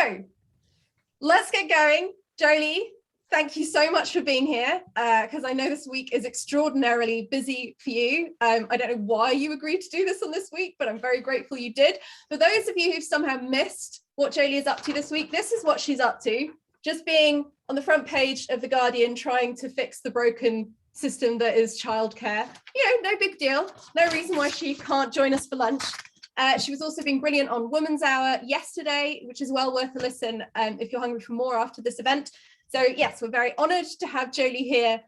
So let's get going. Joeli, thank you so much for being here, because I know this week is extraordinarily busy for you. I don't know why you agreed to do this on this week, but I'm very grateful you did. For those of you who've somehow missed what Joeli is up to this week, this is what she's up to. Just being on the front page of The Guardian, trying to fix the broken system that is childcare. You know, no big deal. No reason why she can't join us for lunch. She was also being brilliant on Woman's Hour yesterday, which is well worth a listen if you're hungry for more after this event. So yes, we're very honoured to have Joeli here,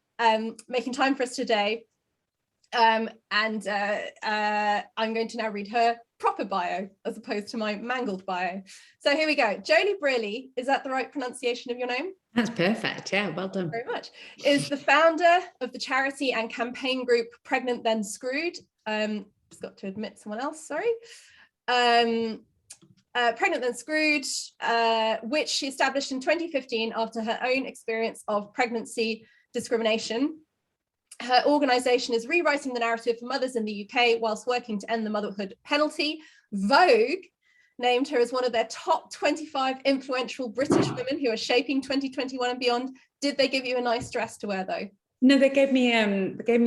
making time for us today. I'm going to now read her proper bio as opposed to my mangled bio. So here we go. Joeli Brearley, is that the right pronunciation of your name? That's perfect. Yeah, well done. Very much. Is the founder of the charity and campaign group Pregnant Then Screwed. Just got to admit someone else, sorry. Pregnant Then Screwed, which she established in 2015 after her own experience of pregnancy discrimination. Her organisation is rewriting the narrative for mothers in the UK whilst working to end the motherhood penalty. Vogue named her as one of their top 25 influential British women who are shaping 2021 and beyond. Did they give you a nice dress to wear though? No, they gave me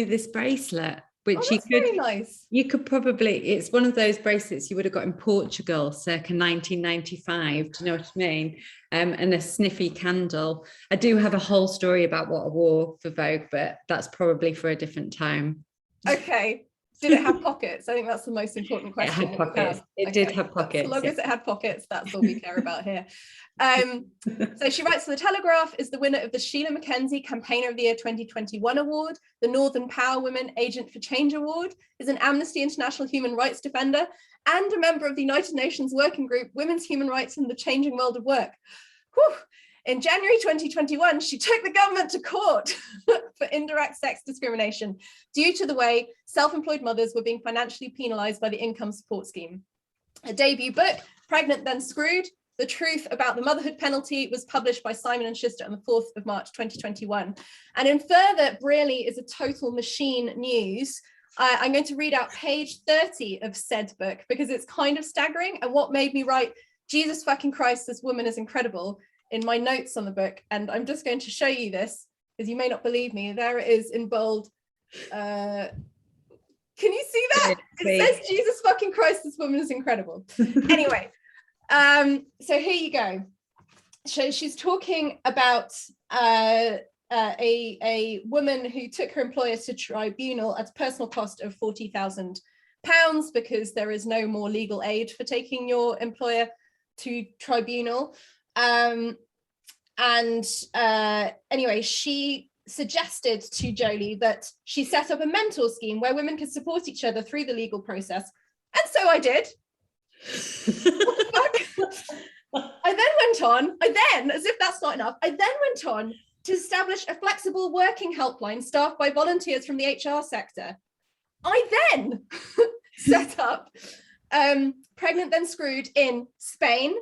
this bracelet, which very nice. You could probably, it's one of those bracelets you would have got in Portugal circa 1995, do you know what I mean? And a sniffy candle. I do have a whole story about what I wore for Vogue, but that's probably for a different time. Okay. Did it have pockets? I think that's the most important question. It had pockets. It did have pockets. As long as it had pockets, that's all we care about here. So she writes for The Telegraph, is the winner of the Sheila Mackenzie Campaigner of the Year 2021 Award, the Northern Power Women Agent for Change Award, is an Amnesty International human rights defender, and a member of the United Nations Working Group, Women's Human Rights in the Changing World of Work. Whew. In January 2021, she took the government to court for indirect sex discrimination due to the way self-employed mothers were being financially penalised by the income support scheme. Her debut book, Pregnant Then Screwed, The Truth About the Motherhood Penalty, was published by Simon & Schuster on the 4th of March 2021. And in further Brearley is a total machine news, I'm going to read out page 30 of said book because it's kind of staggering, and what made me write, Jesus fucking Christ, this woman is incredible, in my notes on the book. And I'm just going to show you this because you may not believe me. There it is in bold. Can you see that? It says Jesus fucking Christ, this woman is incredible. Anyway, so here you go. So she's talking about a woman who took her employer to tribunal at a personal cost of £40,000 because there is no more legal aid for taking your employer to tribunal. Anyway, she suggested to Joeli that she set up a mentor scheme where women could support each other through the legal process. And so I did. What the fuck? As if that's not enough, I then went on to establish a flexible working helpline staffed by volunteers from the HR sector. I then set up Pregnant Then Screwed in Spain,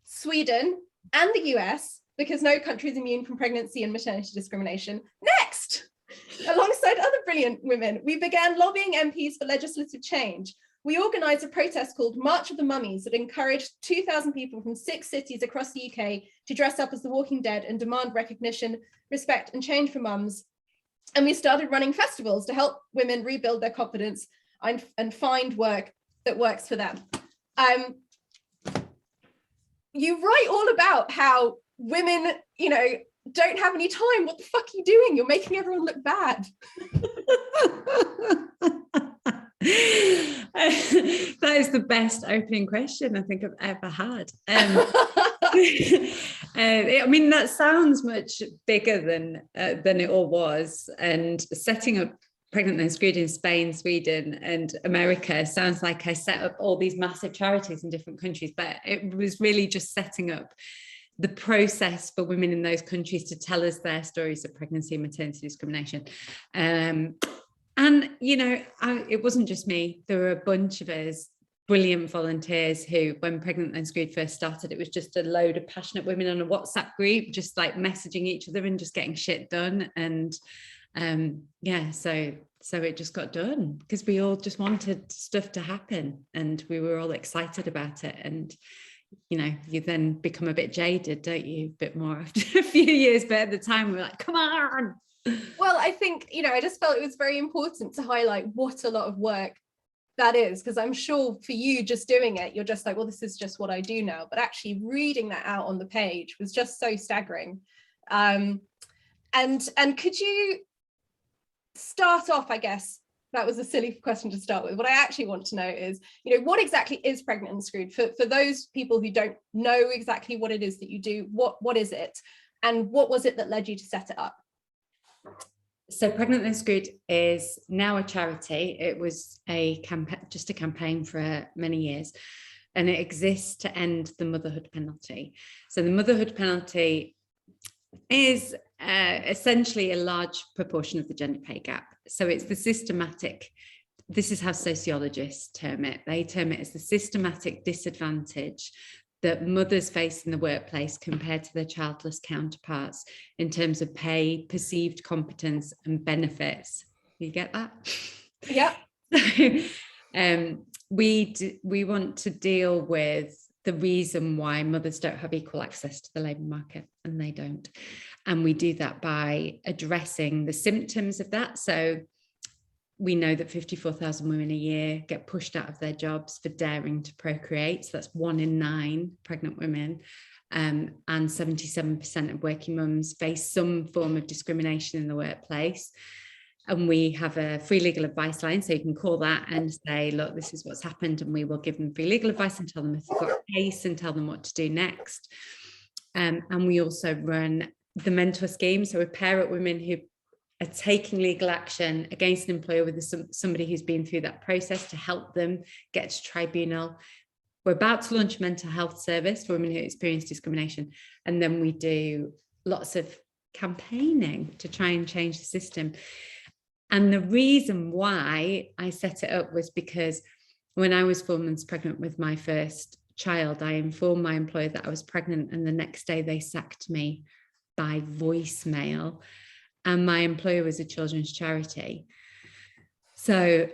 Sweden, and the US, because no country is immune from pregnancy and maternity discrimination. Next, alongside other brilliant women, we began lobbying MPs for legislative change. We organised a protest called March of the Mummies that encouraged 2,000 people from 6 cities across the UK to dress up as the Walking Dead and demand recognition, respect and change for mums. And we started running festivals to help women rebuild their confidence and find work that works for them. You write all about how women, don't have any time. What the fuck are you doing? You're making everyone look bad. That is the best opening question I think I've ever had. I mean, that sounds much bigger than it all was. And setting up Pregnant Then Screwed in Spain, Sweden and America sounds like I set up all these massive charities in different countries, but it was really just setting up the process for women in those countries to tell us their stories of pregnancy and maternity discrimination. And, it wasn't just me. There were a bunch of us, brilliant volunteers who, when Pregnant Then Screwed first started, it was just a load of passionate women on a WhatsApp group, just like messaging each other and just getting shit done. And so it just got done because we all just wanted stuff to happen and we were all excited about it. And you then become a bit jaded, don't you? A bit more after a few years, but at the time we're like, come on. Well, I think, I just felt it was very important to highlight what a lot of work that is, because I'm sure for you just doing it, you're just like, well, this is just what I do now. But actually reading that out on the page was just so staggering. And could you start off, I guess, that was a silly question to start with. What I actually want to know is, what exactly is Pregnant and Screwed? For those people who don't know exactly what it is that you do, what is it? And what was it that led you to set it up? So Pregnant and Screwed is now a charity. It was just a campaign for many years, and it exists to end the motherhood penalty. So the motherhood penalty is essentially a large proportion of the gender pay gap. So it's the systematic, this is how sociologists term it. They term it as the systematic disadvantage that mothers face in the workplace compared to their childless counterparts in terms of pay, perceived competence, and benefits. You get that? Yeah. We want to deal with the reason why mothers don't have equal access to the labour market, and they don't. And we do that by addressing the symptoms of that. So we know that 54,000 women a year get pushed out of their jobs for daring to procreate. So that's 1 in 9 pregnant women. And 77% of working mums face some form of discrimination in the workplace. And we have a free legal advice line, so you can call that and say, look, this is what's happened, and we will give them free legal advice and tell them if they've got a case and tell them what to do next. And we also run the mentor scheme. So we pair up women who are taking legal action against an employer with somebody who's been through that process to help them get to tribunal. We're about to launch a mental health service for women who experience discrimination. And then we do lots of campaigning to try and change the system. And the reason why I set it up was because when I was 4 months pregnant with my first child, I informed my employer that I was pregnant, and the next day they sacked me by voicemail. And my employer was a children's charity. So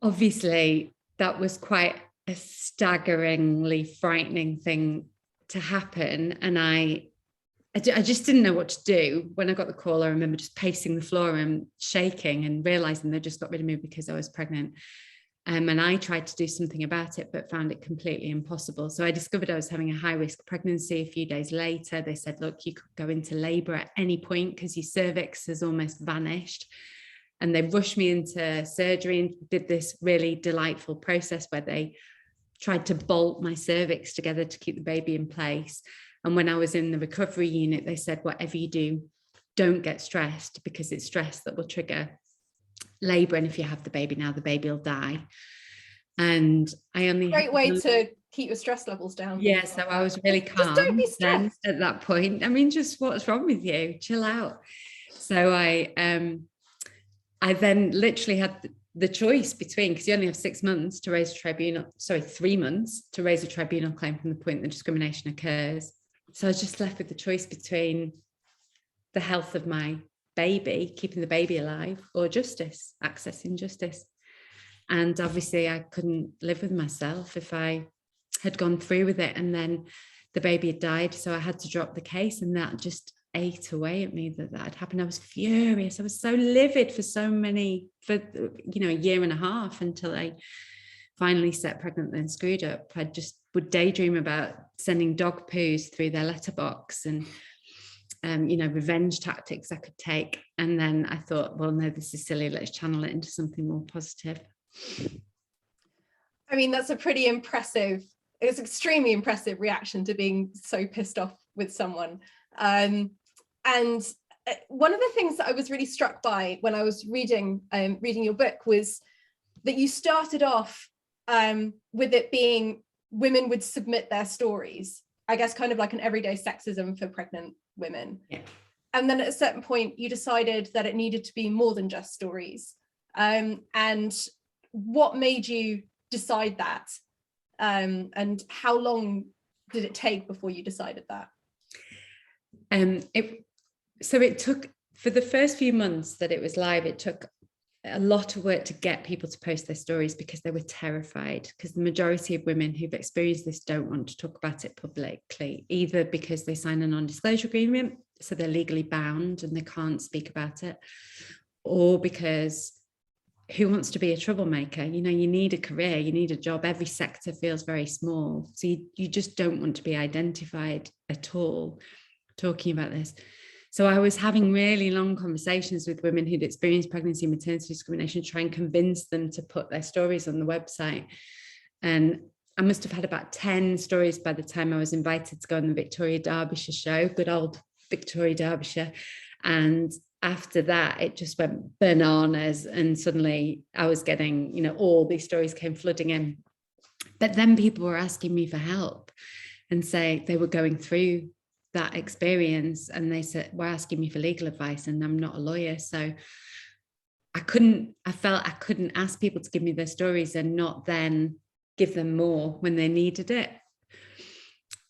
obviously that was quite a staggeringly frightening thing to happen. And I just didn't know what to do. When I got the call, I remember just pacing the floor and shaking and realizing they just got rid of me because I was pregnant. And I tried to do something about it, but found it completely impossible. So I discovered I was having a high-risk pregnancy. A few days later, they said, look, you could go into labour at any point because your cervix has almost vanished. And they rushed me into surgery and did this really delightful process where they tried to bolt my cervix together to keep the baby in place. And when I was in the recovery unit, they said, whatever you do, don't get stressed, because it's stress that will trigger labour, and if you have the baby now, the baby will die. And I only great way to keep your stress levels down. Yeah, so I was really calm. Just don't be stressed at that point. I mean, just what's wrong with you? Chill out. So I then literally had the choice between, because you only have 6 months to raise a tribunal, 3 months to raise a tribunal claim from the point that discrimination occurs. So I was just left with the choice between the health of my baby, keeping the baby alive, or justice, accessing justice. And obviously I couldn't live with myself if I had gone through with it and then the baby had died. So I had to drop the case, and that just ate away at me that had happened. I was furious. I was so livid for a year and a half, until I finally set Pregnant and Screwed up. I just would daydream about sending dog poos through their letterbox and revenge tactics I could take. And then I thought, well, no, this is silly. Let's channel it into something more positive. I mean, that's a pretty impressive, it's extremely impressive reaction to being so pissed off with someone. And one of the things that I was really struck by when I was reading your book was that you started off with it being women would submit their stories, I guess kind of like an everyday sexism for pregnant women. Yeah. And then at a certain point, you decided that it needed to be more than just stories. And what made you decide that? And how long did it take before you decided that? It took, for the first few months that it was live, it took a lot of work to get people to post their stories because they were terrified, because the majority of women who've experienced this don't want to talk about it publicly, either because they sign a non-disclosure agreement, so they're legally bound and they can't speak about it, or because who wants to be a troublemaker? You know, you need a career, you need a job. Every sector feels very small. So you just don't want to be identified at all talking about this. So I was having really long conversations with women who'd experienced pregnancy and maternity discrimination, try and convince them to put their stories on the website. And I must have had about 10 stories by the time I was invited to go on the Victoria Derbyshire show, good old Victoria Derbyshire. And after that, it just went bananas. And suddenly I was getting, you know, all these stories came flooding in. But then people were asking me for help and say they were going through that experience, and they said, were asking me for legal advice, and I'm not a lawyer. So I felt I couldn't ask people to give me their stories and not then give them more when they needed it.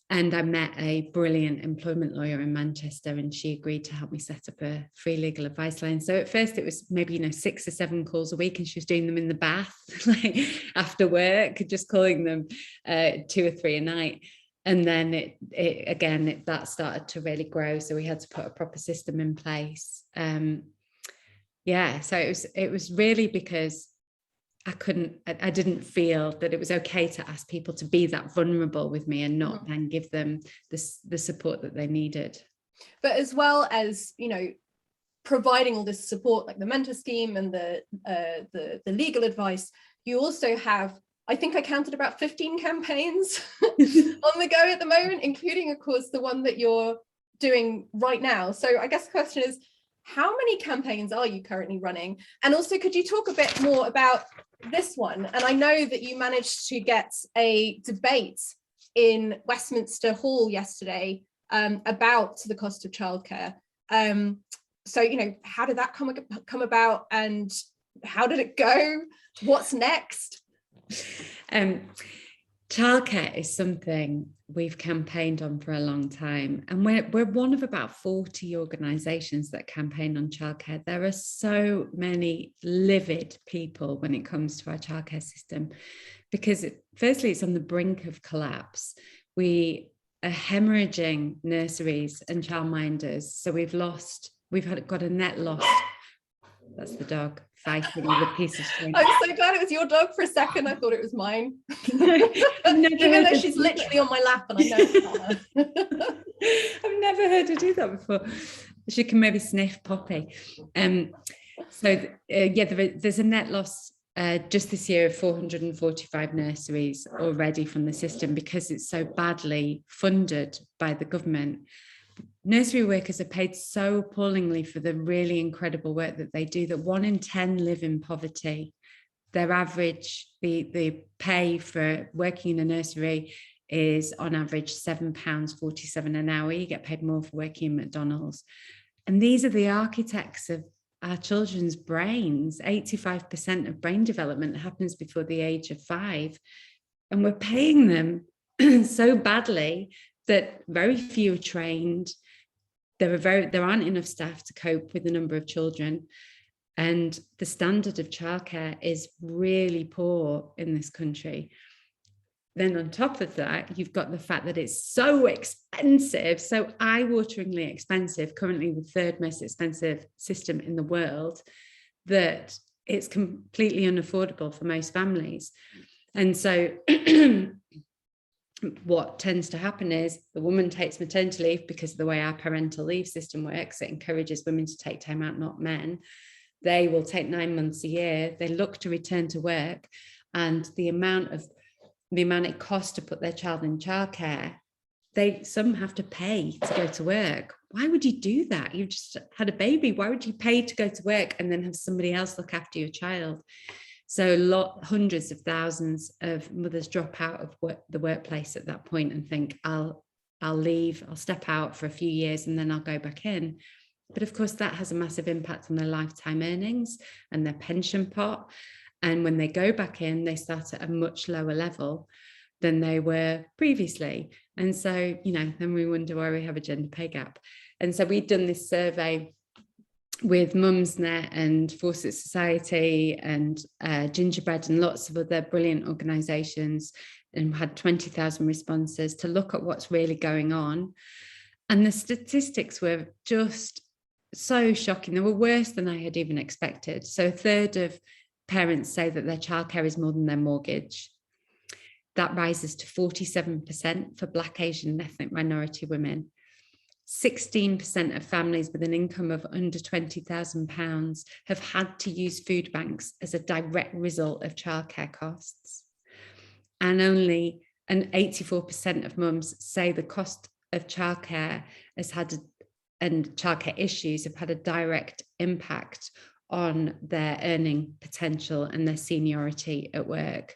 And I met a brilliant employment lawyer in Manchester, and she agreed to help me set up a free legal advice line. So at first it was maybe, you know, 6 or 7 calls a week, and she was doing them in the bath, like after work, just calling them 2 or 3 a night. And then that started to really grow. So we had to put a proper system in place. So it was really because I didn't feel that it was okay to ask people to be that vulnerable with me and not then give them the support that they needed. But as well as, you know, providing all this support, like the mentor scheme and the legal advice, you also have, I think I counted about 15 campaigns on the go at the moment, including, of course, the one that you're doing right now. So I guess the question is, how many campaigns are you currently running? And also, could you talk a bit more about this one? And I know that you managed to get a debate in Westminster Hall yesterday about the cost of childcare. So, you know, how did that come about, and how did it go? What's next? Childcare is something we've campaigned on for a long time, and we're one of about 40 organisations that campaign on childcare. There are so many livid people when it comes to our childcare system, because firstly, it's on the brink of collapse. We are hemorrhaging nurseries and childminders, so we've got a net loss. That's the dog fighting with a piece of string. I'm so glad it was your dog for a second. I thought it was mine. Even though she's literally on my lap and I know it's not her. I've never heard her do that before. She can maybe sniff Poppy. There's a net loss just this year of 445 nurseries already from the system, because it's so badly funded by the government. Nursery workers are paid so appallingly for the really incredible work that they do that 1 in 10 live in poverty. Their average, the pay for working in a nursery is on average £7.47 an hour. You get paid more for working in McDonald's. And these are the architects of our children's brains. 85% of brain development happens before the age of 5. And we're paying them so badly that very few are trained. There aren't enough staff to cope with the number of children, and the standard of childcare is really poor in this country. Then on top of that, you've got the fact that it's so expensive, so eye-wateringly expensive, currently the 3rd most expensive system in the world, that it's completely unaffordable for most families. And so what tends to happen is the woman takes maternity leave, because of the way our parental leave system works, it encourages women to take time out, not men. They will take 9 months a year. They look to return to work, and the amount it costs to put their child in childcare, some have to pay to go to work. Why would you do that? You've just had a baby. Why would you pay to go to work and then have somebody else look after your child? So hundreds of thousands of mothers drop out of the workplace at that point and think, I'll leave, I'll step out for a few years and then I'll go back in. But of course, that has a massive impact on their lifetime earnings and their pension pot. And when they go back in, they start at a much lower level than they were previously. And so, then we wonder why we have a gender pay gap. And so we've done this survey with Mumsnet and Fawcett Society and Gingerbread and lots of other brilliant organisations, and had 20,000 responses to look at what's really going on. And the statistics were just so shocking. They were worse than I had even expected. So a third of parents say that their childcare is more than their mortgage. That rises to 47% for Black, Asian and ethnic minority women. 16% of families with an income of under £20,000 have had to use food banks as a direct result of childcare costs. And 84% of mums say the cost of childcare and childcare issues have had a direct impact on their earning potential and their seniority at work.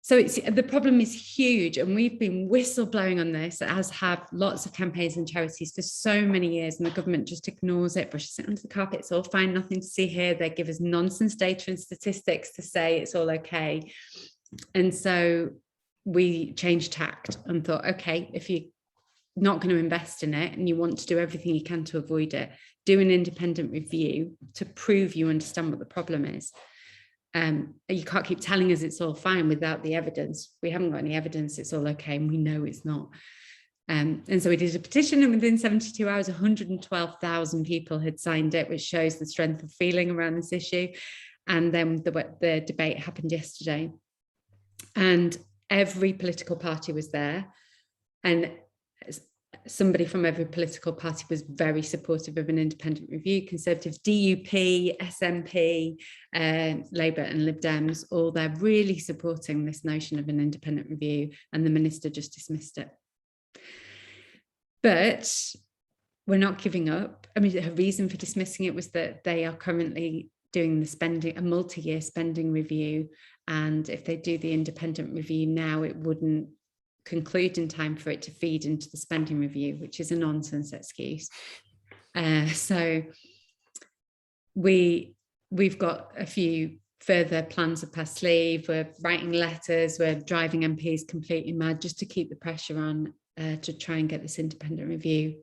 So the problem is huge, and we've been whistleblowing on this, as have lots of campaigns and charities for so many years, and the government just ignores it, brushes it under the carpet. It's all fine, nothing to see here. They give us nonsense data and statistics to say it's all okay. And so we changed tact and thought, okay, if you're not going to invest in it and you want to do everything you can to avoid it, do an independent review to prove you understand what the problem is. You can't keep telling us it's all fine without the evidence. We haven't got any evidence it's all okay, and we know it's not. And so we did a petition, and within 72 hours, 112,000 people had signed it, which shows the strength of feeling around this issue. And then the debate happened yesterday, and every political party was there, and somebody from every political party was very supportive of an independent review. Conservative, DUP, SNP, Labour and Lib Dems, all they're really supporting this notion of an independent review, and the minister just dismissed it. But we're not giving up. I mean, her reason for dismissing it was that they are currently doing a multi-year spending review, and if they do the independent review now, it wouldn't conclude in time for it to feed into the spending review, which is a nonsense excuse. So we've got a few further plans up our sleeve. We're writing letters, we're driving MPs completely mad just to keep the pressure on to try and get this independent review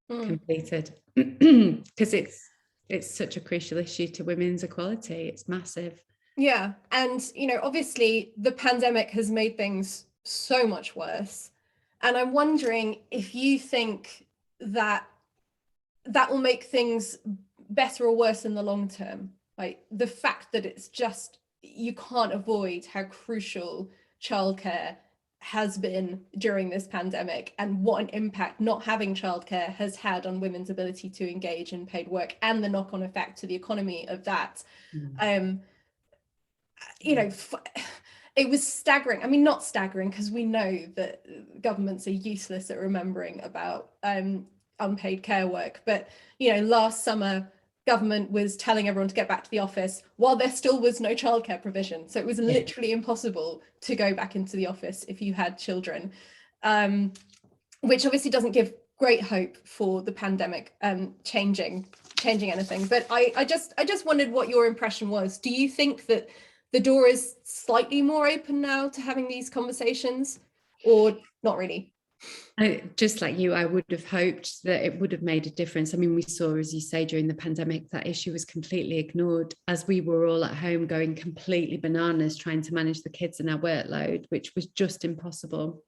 completed, because it's such a crucial issue to women's equality. It's massive. Yeah, and obviously the pandemic has made things so much worse, and I'm wondering if you think that will make things better or worse in the long term. Like the fact that it's just, you can't avoid how crucial childcare has been during this pandemic, and what an impact not having childcare has had on women's ability to engage in paid work, and the knock-on effect to the economy of that. It was staggering. I mean, not staggering, because we know that governments are useless at remembering about unpaid care work. But, last summer, government was telling everyone to get back to the office while there still was no childcare provision. So it was literally impossible to go back into the office if you had children, which obviously doesn't give great hope for the pandemic changing anything. But I just wondered what your impression was. Do you think that the door is slightly more open now to having these conversations, or not really? Just like you, I would have hoped that it would have made a difference. I mean, we saw, as you say, during the pandemic, that issue was completely ignored as we were all at home going completely bananas trying to manage the kids and our workload, which was just impossible.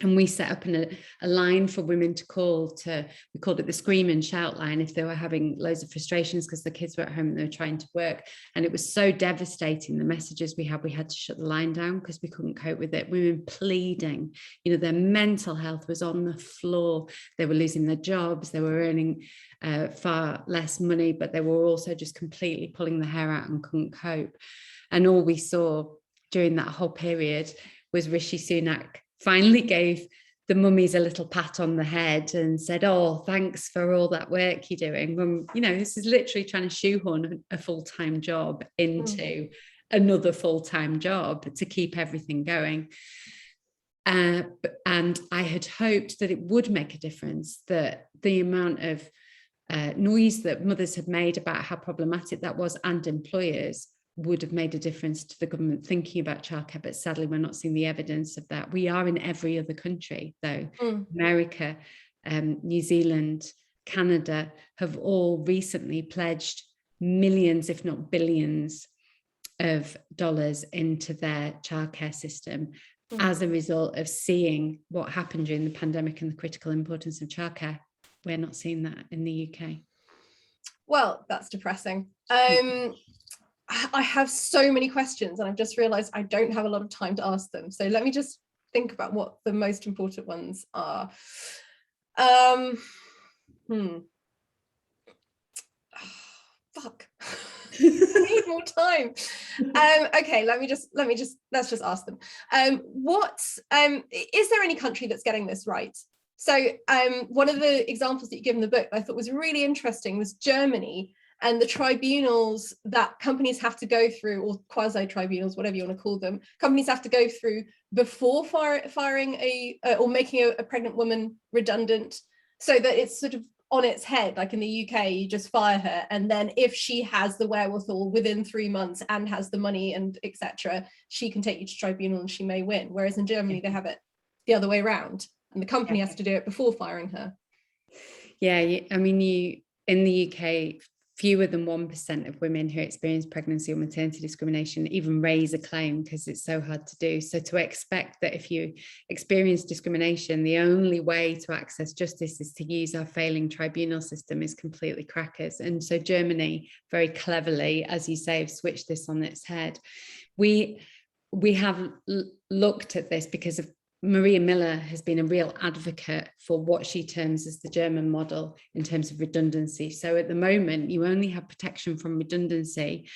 And we set up a line for women to call we called it the scream and shout line, if they were having loads of frustrations because the kids were at home and they were trying to work. And it was so devastating, the messages we had to shut the line down because we couldn't cope with it. Women pleading, their mental health was on the floor. They were losing their jobs. They were earning far less money, but they were also just completely pulling their hair out and couldn't cope. And all we saw during that whole period was Rishi Sunak finally gave the mummies a little pat on the head and said, "Oh, thanks for all that work you're doing." When, this is literally trying to shoehorn a full-time job into another full-time job to keep everything going. And I had hoped that it would make a difference, that the amount of noise that mothers had made about how problematic that was, and employers, would have made a difference to the government thinking about childcare. But sadly, we're not seeing the evidence of that. We are in every other country, though. America, New Zealand, Canada have all recently pledged millions, if not billions, of dollars into their childcare system as a result of seeing what happened during the pandemic and the critical importance of childcare. We're not seeing that in the UK. Well, that's depressing. I have so many questions, and I've just realized I don't have a lot of time to ask them. So let me just think about what the most important ones are. Fuck. I need more time. Okay, let's just ask them. Is there any country that's getting this right? So one of the examples that you give in the book I thought was really interesting was Germany and the tribunals that companies have to go through, or quasi-tribunals, whatever you want to call them, companies have to go through before firing or making a pregnant woman redundant, so that it's sort of on its head. Like in the UK, you just fire her, and then if she has the wherewithal within 3 months and has the money and etc., she can take you to tribunal and she may win. Whereas in Germany, they have it the other way around, and the company has to do it before firing her. Yeah, I mean, in the UK, fewer than 1% of women who experience pregnancy or maternity discrimination even raise a claim because it's so hard to do. So to expect that if you experience discrimination, the only way to access justice is to use our failing tribunal system is completely crackers. And so Germany, very cleverly, as you say, have switched this on its head. We have looked at this because of Maria Miller has been a real advocate for what she terms as the German model in terms of redundancy. So at the moment, you only have protection from redundancy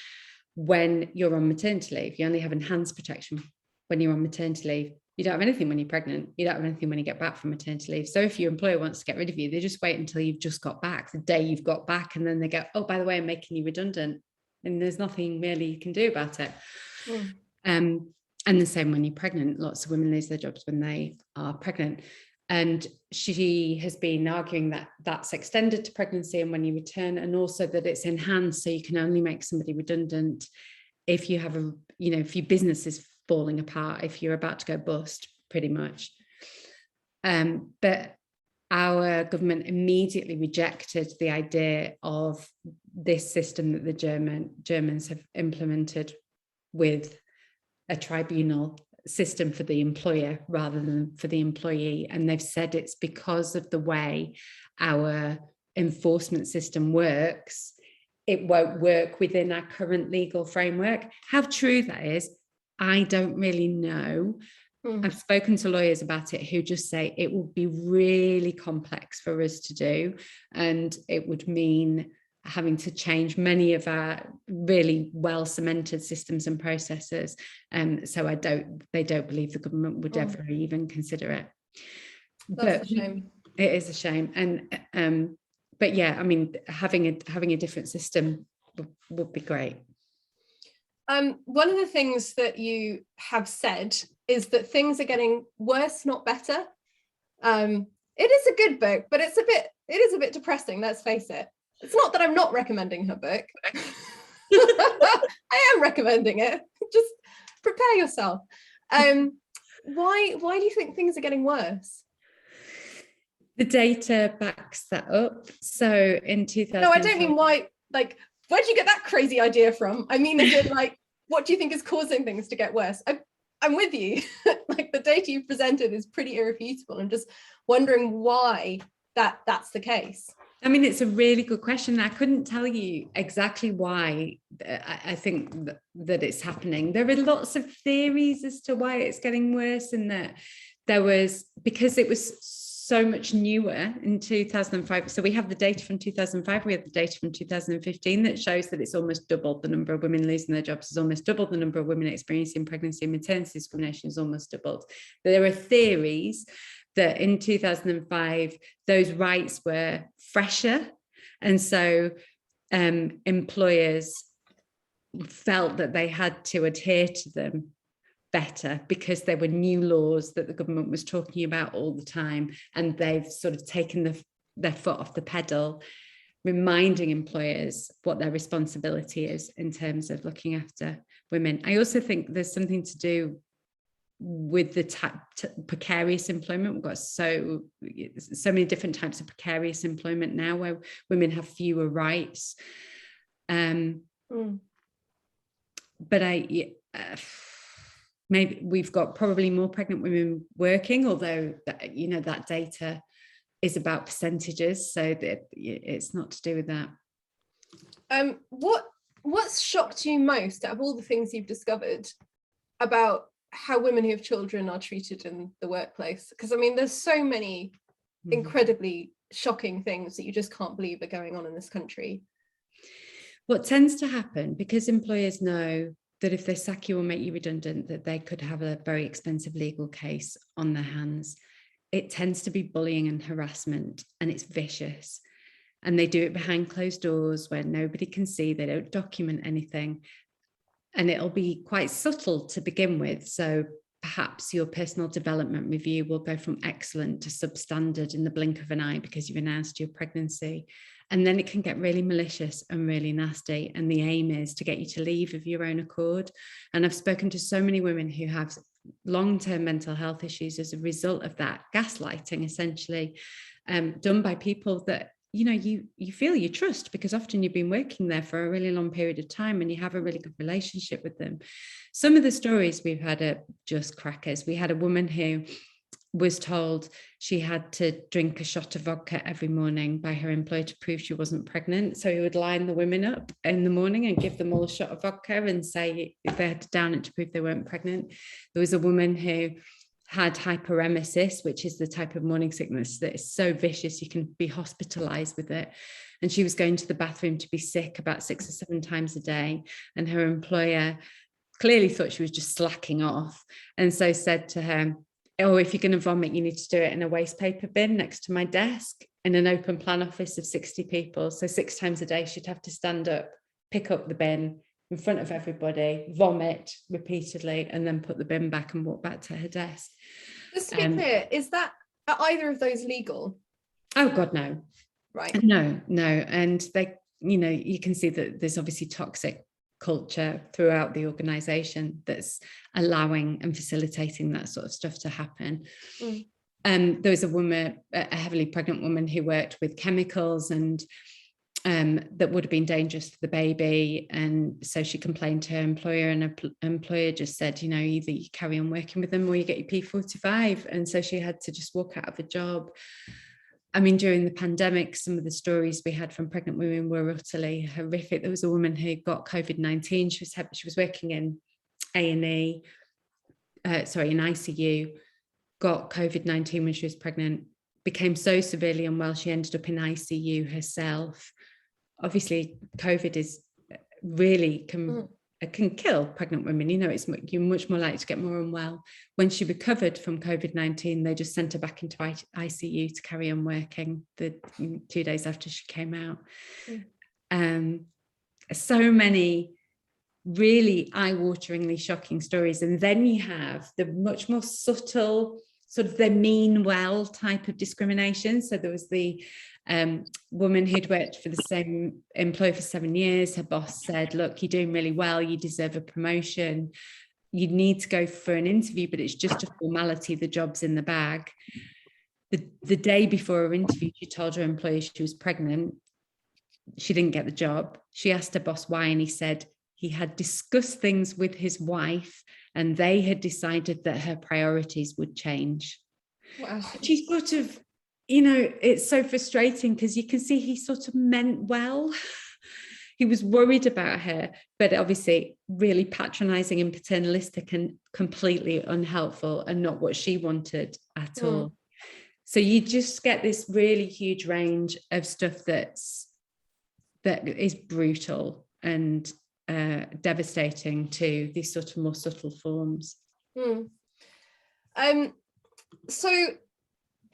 when you're on maternity leave. You only have enhanced protection when you're on maternity leave. You don't have anything when you're pregnant. You don't have anything when you get back from maternity leave. So if your employer wants to get rid of you, they just wait until you've just got back, the day you've got back, and then they go, oh, by the way, I'm making you redundant. And there's nothing really you can do about it. And the same when you're pregnant. Lots of women lose their jobs when they are pregnant. And she has been arguing that that's extended to pregnancy and when you return, and also that it's enhanced, so you can only make somebody redundant if you have if your business is falling apart, if you're about to go bust, pretty much. But our government immediately rejected the idea of this system that the Germans have implemented with a tribunal system for the employer rather than for the employee. And they've said it's because of the way our enforcement system works, it won't work within our current legal framework. How true that is, I don't really know. I've spoken to lawyers about it who just say it would be really complex for us to do, and it would mean having to change many of our really well cemented systems and processes. So they don't believe the government would ever even consider it. That's a shame. It is a shame. And but yeah, I mean, having a different system would be great. One of the things that you have said is that things are getting worse, not better. It is a good book, but it is a bit depressing, let's face it. It's not that I'm not recommending her book. I am recommending it. Just prepare yourself. Why do you think things are getting worse? The data backs that up. So in 2000. No, I don't mean why. Like, where'd you get that crazy idea from? I mean, is it like, what do you think is causing things to get worse? I'm with you. Like, the data you've presented is pretty irrefutable. I'm just wondering why that's the case. I mean, it's a really good question. I couldn't tell you exactly why I think that it's happening. There are lots of theories as to why it's getting worse, and that because it was so much newer in 2005. So we have the data from 2005, we have the data from 2015 that shows that it's almost doubled. The number of women losing their jobs is almost doubled. The number of women experiencing pregnancy and maternity discrimination is almost doubled. There are theories that in 2005, those rights were fresher. And so employers felt that they had to adhere to them better because there were new laws that the government was talking about all the time. And they've sort of taken their foot off the pedal, reminding employers what their responsibility is in terms of looking after women. I also think there's something to do with the precarious employment. We've got so many different types of precarious employment now where women have fewer rights. But maybe we've got probably more pregnant women working, although that data is about percentages, so that it's not to do with that. What's shocked you most out of all the things you've discovered about how women who have children are treated in the workplace? Because I mean, there's so many incredibly shocking things that you just can't believe are going on in this country. What tends to happen, because employers know that if they sack you or make you redundant, that they could have a very expensive legal case on their hands, it tends to be bullying and harassment, and it's vicious. And they do it behind closed doors where nobody can see, they don't document anything. And it'll be quite subtle to begin with. So perhaps your personal development review will go from excellent to substandard in the blink of an eye because you've announced your pregnancy. And then it can get really malicious and really nasty. And the aim is to get you to leave of your own accord. And I've spoken to so many women who have long-term mental health issues as a result of that gaslighting, essentially, done by people that you feel you trust, because often you've been working there for a really long period of time and you have a really good relationship with them. Some of the stories we've had are just crackers. We had a woman who was told she had to drink a shot of vodka every morning by her employer to prove she wasn't pregnant. So he would line the women up in the morning and give them all a shot of vodka and say if they had to down it to prove they weren't pregnant. There was a woman who had hyperemesis, which is the type of morning sickness that is so vicious you can be hospitalized with it. And she was going to the bathroom to be sick about 6 or 7 times a day. And her employer clearly thought she was just slacking off. And so said to her, "Oh, if you're going to vomit, you need to do it in a waste paper bin next to my desk in an open plan office of 60 people. So 6 times a day, she'd have to stand up, pick up the bin in front of everybody, vomit repeatedly, and then put the bin back and walk back to her desk." Just to be clear, are either of those legal? Oh God, no. Right. No. And they, you can see that there's obviously toxic culture throughout the organization that's allowing and facilitating that sort of stuff to happen. There was a woman, a heavily pregnant woman, who worked with chemicals and that would have been dangerous for the baby, and so she complained to her employer, and her employer just said, either you carry on working with them or you get your P45, and so she had to just walk out of a job. I mean, during the pandemic, some of the stories we had from pregnant women were utterly horrific. There was a woman who got COVID-19. She was working in A&E, in ICU, got COVID-19 when she was pregnant, became so severely unwell she ended up in ICU herself. Obviously, COVID is really can kill pregnant women. You're much more likely to get more unwell. When she recovered from COVID-19, they just sent her back into ICU to carry on working 2 days after she came out. So many really eye-wateringly shocking stories. And then you have the much more subtle, sort of the mean well type of discrimination. So there was the woman who'd worked for the same employer for 7 years. Her boss said, "Look, you're doing really well, you deserve a promotion, you need to go for an interview, but it's just a formality, the job's in the bag." The day before her interview, she told her employer she was pregnant. She didn't get the job. She asked her boss why, and he said he had discussed things with his wife and they had decided that her priorities would change. Wow. She sort of, it's so frustrating because you can see he sort of meant well. He was worried about her, but obviously really patronizing and paternalistic and completely unhelpful and not what she wanted at all. So you just get this really huge range of stuff that is brutal and devastating to these sort of more subtle forms. So,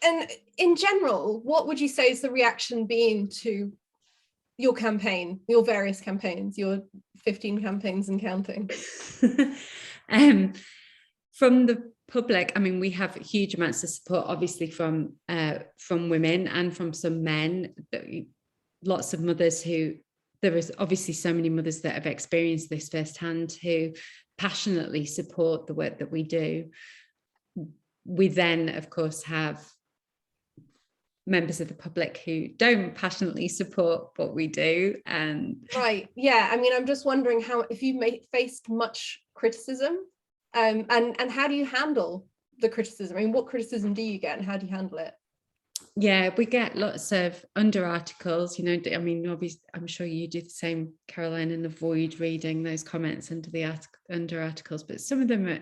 and in general, what would you say is the reaction been to your campaign, your various campaigns, your 15 campaigns and counting? From the public, I mean, we have huge amounts of support, obviously from women and from some men. Lots of mothers who there is obviously so many mothers that have experienced this firsthand who passionately support the work that we do. We then, of course, have members of the public who don't passionately support what we do. And right, yeah, I mean, I'm just wondering if you've faced much criticism, and how do you handle the criticism? I mean, what criticism do you get and how do you handle it? Yeah, we get lots of under articles, I mean, obviously, I'm sure you do the same, Caroline, and avoid reading those comments under articles, but some of them are...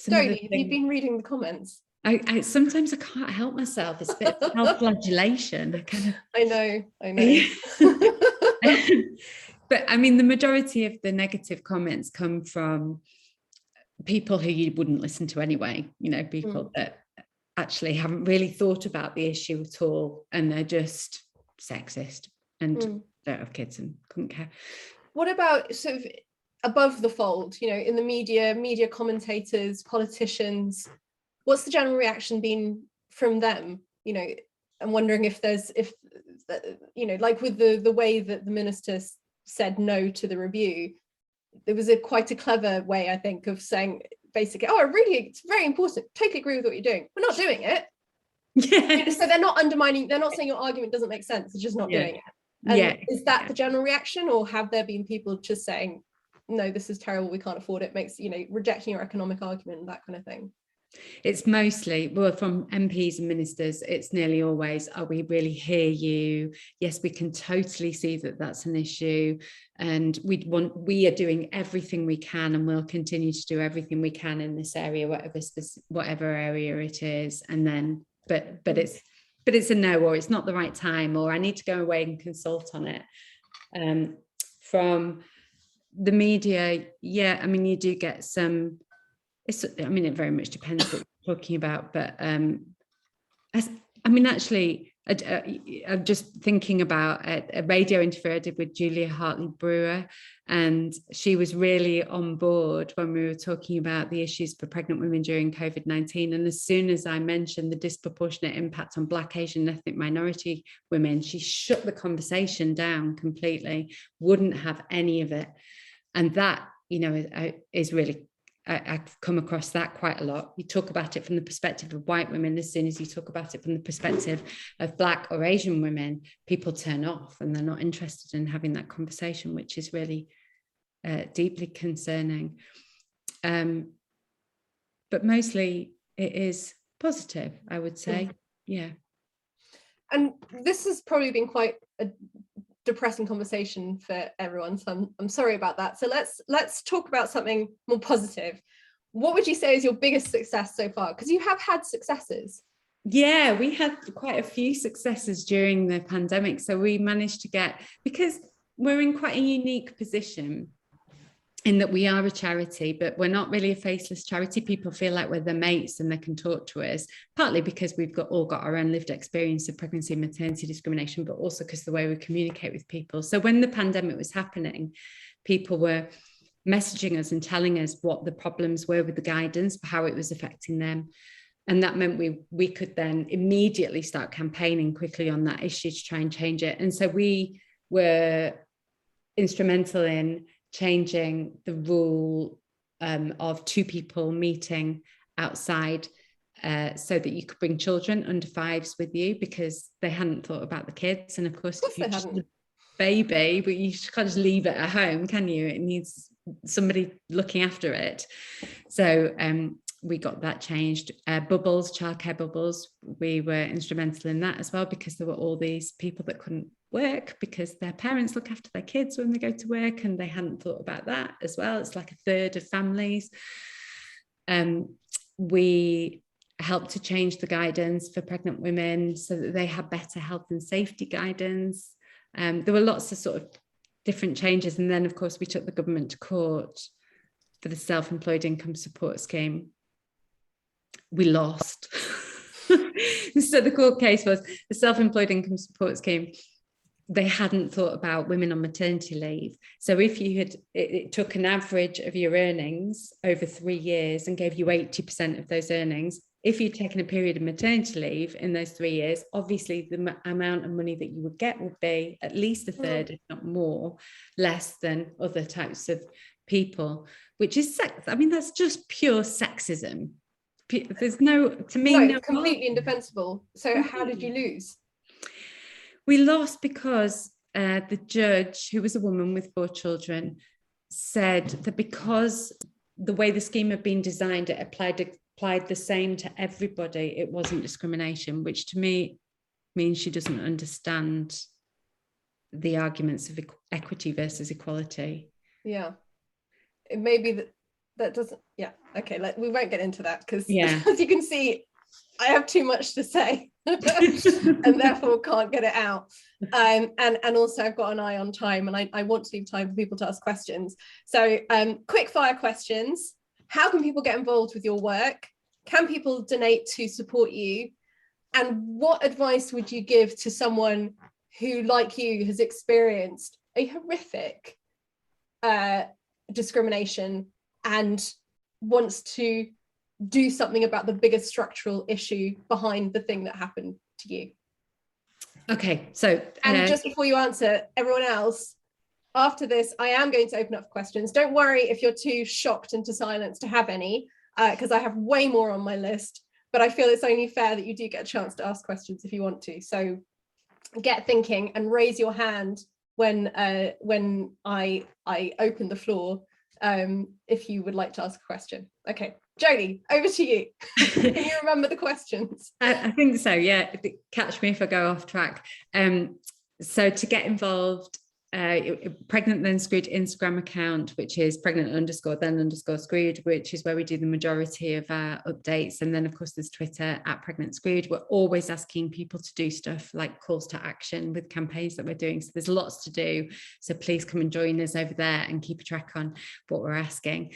Joeli, have you been reading the comments? I sometimes I can't help myself. It's a bit of self-flagellation. I know. But I mean, the majority of the negative comments come from people who you wouldn't listen to anyway, people that actually haven't really thought about the issue at all, and they're just sexist and don't have kids and couldn't care. What about sort of above the fold, in the media commentators, politicians? What's the general reaction been from them? I'm wondering if like with the way that the minister said no to the review, there was quite a clever way, I think, of saying basically, it's very important, totally agree with what you're doing, we're not doing it. Yes. So they're not undermining, they're not saying your argument doesn't make sense, they're just not doing it. And is that the general reaction, or have there been people just saying, no, this is terrible, we can't afford it, makes, rejecting your economic argument and that kind of thing? It's mostly, well, from MPs and ministers, it's nearly always, we really hear you. Yes, we can totally see that that's an issue. And we are doing everything we can, and we'll continue to do everything we can in this area, whatever area it is. And then, but it's a no, or it's not the right time, or I need to go away and consult on it. From the media, I mean, you do get some... it very much depends what you're talking about, but actually, I'm just thinking about a radio interview I did with Joeli Brearley, and she was really on board when we were talking about the issues for pregnant women during COVID-19. And as soon as I mentioned the disproportionate impact on Black, Asian, and ethnic minority women, she shut the conversation down completely, wouldn't have any of it. And that, is really... I've come across that quite a lot. You talk about it from the perspective of white women. As soon as you talk about it from the perspective of Black or Asian women, people turn off and they're not interested in having that conversation, which is really deeply concerning. But mostly it is positive, I would say. Yeah. And this has probably been quite a depressing conversation for everyone, so I'm sorry about that. So let's talk about something more positive. What would you say is your biggest success so far? Because you have had successes. Yeah, we had quite a few successes during the pandemic. So we managed to get, because we're in quite a unique position in that we are a charity, but we're not really a faceless charity. People feel like we're their mates and they can talk to us, partly because we've all got our own lived experience of pregnancy and maternity discrimination, but also because of the way we communicate with people. So when the pandemic was happening, people were messaging us and telling us what the problems were with the guidance, how it was affecting them. And that meant we could then immediately start campaigning quickly on that issue to try and change it. And so we were instrumental in changing the rule of 2 people meeting outside so that you could bring children under 5s with you, because they hadn't thought about the kids. And of course if you just a baby, but you can't just leave it at home, can you? It needs somebody looking after it. So we got that changed. Bubbles, childcare bubbles, we were instrumental in that as well, because there were all these people that couldn't work because their parents look after their kids when they go to work, and they hadn't thought about that as well. It's like a third of families. We helped to change the guidance for pregnant women so that they had better health and safety guidance. There were lots of sort of different changes. And then of course we took the government to court for the self-employed income support scheme. We lost. So the court case was the self-employed income support scheme. They hadn't thought about women on maternity leave. So if you had, it took an average of your earnings over 3 years and gave you 80% of those earnings, if you'd taken a period of maternity leave in those 3 years, obviously the amount of money that you would get would be at least a third, if not more, less than other types of people, which is sex. I mean, that's just pure sexism. There's no, to me, no, completely indefensible. So how did you lose? We lost because the judge, who was a woman with 4 children, said that because the way the scheme had been designed, it applied the same to everybody, it wasn't discrimination, which to me means she doesn't understand the arguments of equity versus equality. Yeah, it may be that doesn't, yeah, okay, we won't get into that because as you can see, I have too much to say and therefore can't get it out. And also I've got an eye on time, and I want to leave time for people to ask questions. So quick fire questions. How can people get involved with your work? Can people donate to support you? And what advice would you give to someone who, like you, has experienced a horrific discrimination and wants to do something about the biggest structural issue behind the thing that happened to you? Okay, so and just before you answer, everyone else, after this I am going to open up for questions. Don't worry if you're too shocked into silence to have any, because I have way more on my list, but I feel it's only fair that you do get a chance to ask questions if you want to. So get thinking and raise your hand when I open the floor, if you would like to ask a question. Okay, Joeli, over to you. Can you remember the questions? I think so, yeah. Catch me if I go off track. So to get involved, Pregnant Then Screwed Instagram account, which is pregnant_then_screwed, which is where we do the majority of our updates. And then of course there's Twitter @pregnantscrewed. We're always asking people to do stuff like calls to action with campaigns that we're doing. So there's lots to do. So please come and join us over there and keep a track on what we're asking.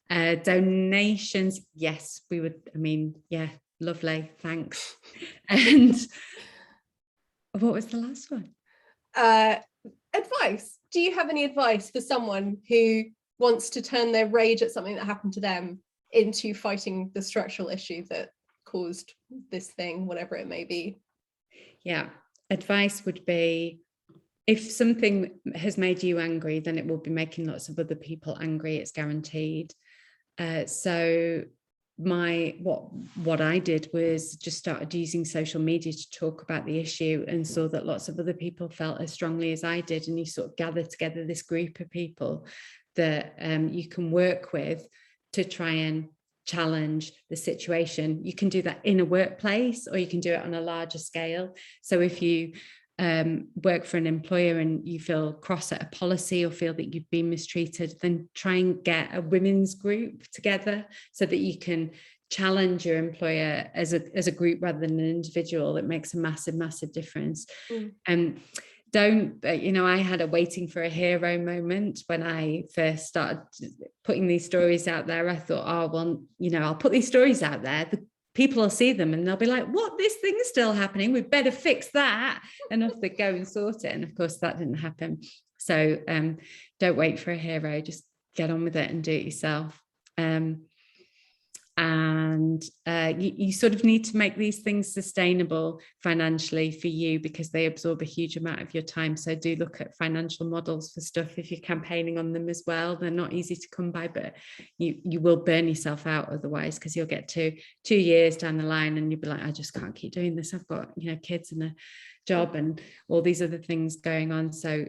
Donations, yes, we would, I mean, yeah, lovely, thanks. And what was the last one? Advice. Do you have any advice for someone who wants to turn their rage at something that happened to them into fighting the structural issue that caused this thing, whatever it may be? Yeah, advice would be, if something has made you angry, then it will be making lots of other people angry, it's guaranteed. So what I did was just started using social media to talk about the issue, and saw that lots of other people felt as strongly as I did, and you sort of gather together this group of people that you can work with to try and challenge the situation. You can do that in a workplace, or you can do it on a larger scale. So if you work for an employer and you feel cross at a policy or feel that you've been mistreated, then try and get a women's group together so that you can challenge your employer as a group rather than an individual. It makes a massive difference. Don't, I had a waiting for a hero moment when I first started putting these stories out there. I thought, oh, well, I'll put these stories out there. People will see them and they'll be like, what, this thing's still happening, we better fix that, and off they go and sort it. And of course that didn't happen. So don't wait for a hero, just get on with it and do it yourself. You sort of need to make these things sustainable financially for you, because they absorb a huge amount of your time. So do look at financial models for stuff if you're campaigning on them as well. They're not easy to come by, but you will burn yourself out otherwise, because you'll get to 2 years down the line and you'll be like, I just can't keep doing this. I've got kids and a job and all these other things going on. So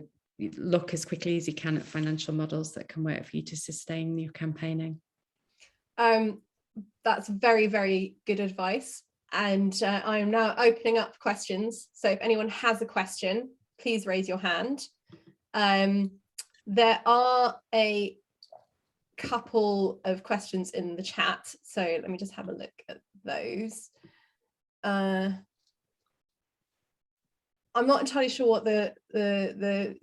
look as quickly as you can at financial models that can work for you to sustain your campaigning. That's very, very good advice. And I am now opening up questions. So if anyone has a question, please raise your hand. There are a couple of questions in the chat. So let me just have a look at those. I'm not entirely sure what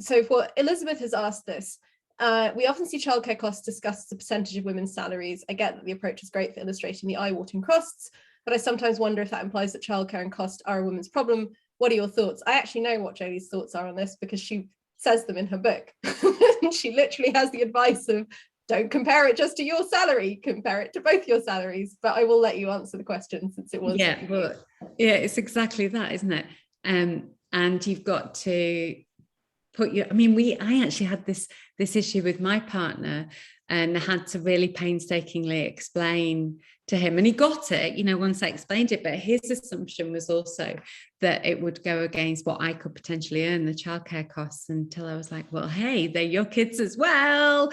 so what Elizabeth has asked this. We often see childcare costs discussed as a percentage of women's salaries. I get that the approach is great for illustrating the eye-watering costs, but I sometimes wonder if that implies that childcare and cost are a women's problem. What are your thoughts? I actually know what Joeli's thoughts are on this because she says them in her book. She literally has the advice of don't compare it just to your salary, compare it to both your salaries. But I will let you answer the question, since it was. Yeah, well, yeah, it's exactly that, isn't it? And you've got to put your, I actually had this issue with my partner, and I had to really painstakingly explain to him, and he got it, once I explained it, but his assumption was also that it would go against what I could potentially earn, the childcare costs, until I was like, well, hey, they're your kids as well.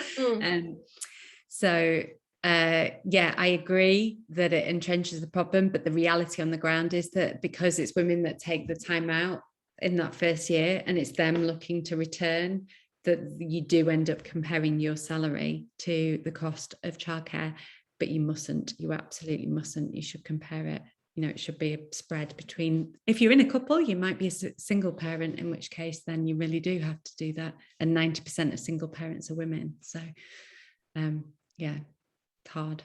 So I agree that it entrenches the problem, but the reality on the ground is that because it's women that take the time out in that first year, and it's them looking to return, that you do end up comparing your salary to the cost of childcare. But you absolutely mustn't. You should compare it. It should be a spread between, if you're in a couple, you might be a single parent, in which case then you really do have to do that. And 90% of single parents are women. So it's hard.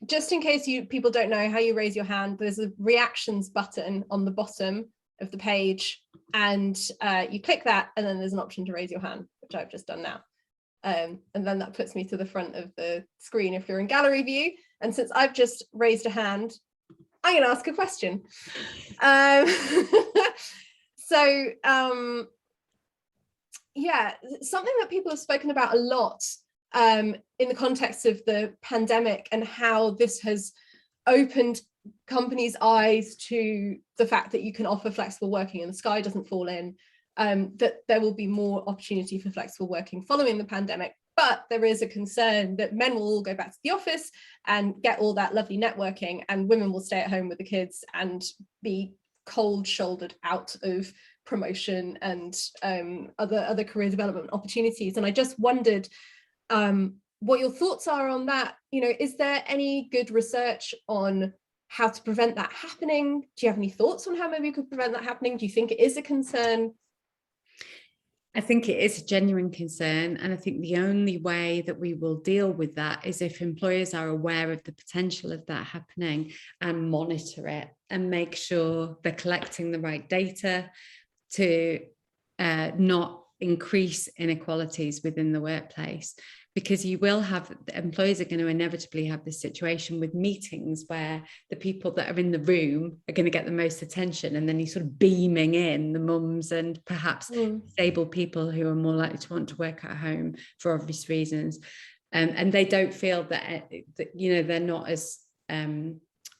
Just in case people don't know how you raise your hand, there's a reactions button on the bottom of the page, and you click that, and then there's an option to raise your hand, which I've just done now. And then that puts me to the front of the screen if you're in gallery view. And since I've just raised a hand, I'm going to ask a question. Something that people have spoken about a lot in the context of the pandemic, and how this has opened companies' eyes to the fact that you can offer flexible working and the sky doesn't fall in, that there will be more opportunity for flexible working following the pandemic. But there is a concern that men will all go back to the office and get all that lovely networking, and women will stay at home with the kids and be cold shouldered out of promotion and other career development opportunities. And I just wondered what your thoughts are on that. Is there any good research on how to prevent that happening? Do you have any thoughts on how maybe you could prevent that happening? Do you think it is a concern? I think it is a genuine concern. And I think the only way that we will deal with that is if employers are aware of the potential of that happening and monitor it and make sure they're collecting the right data to not increase inequalities within the workplace. Because you will have, employers are going to inevitably have this situation with meetings where the people that are in the room are going to get the most attention, and then you're sort of beaming in the mums and perhaps disabled people who are more likely to want to work at home for obvious reasons. And they don't feel that, they're not as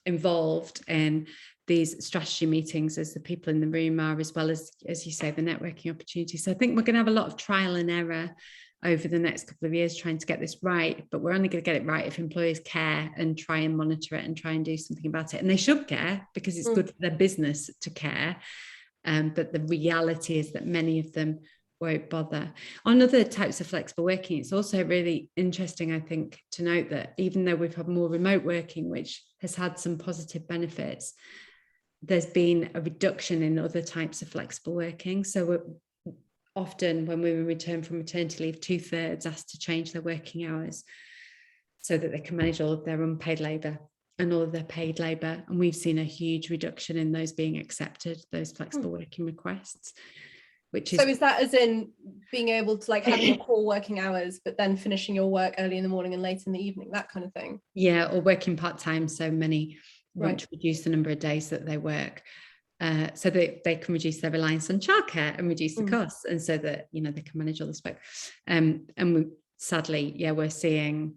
involved in these strategy meetings as the people in the room are, as well as you say, the networking opportunities. So I think we're going to have a lot of trial and error over the next couple of years trying to get this right, but we're only going to get it right if employers care and try and monitor it and try and do something about it. And they should care, because it's good for their business to care. But the reality is that many of them won't bother. On other types of flexible working, it's also really interesting, I think, to note that even though we've had more remote working, which has had some positive benefits, there's been a reduction in other types of flexible working. So often when women return from maternity leave, 2/3 asked to change their working hours so that they can manage all of their unpaid labour and all of their paid labour. And we've seen a huge reduction in those being accepted, those flexible working requests. So is that as in being able to have your core working hours, but then finishing your work early in the morning and late in the evening, that kind of thing? Yeah, or working part-time. So many want to reduce the number of days that they work. So that they can reduce their reliance on childcare and reduce the costs, and so that they can manage all this work. And sadly, we're seeing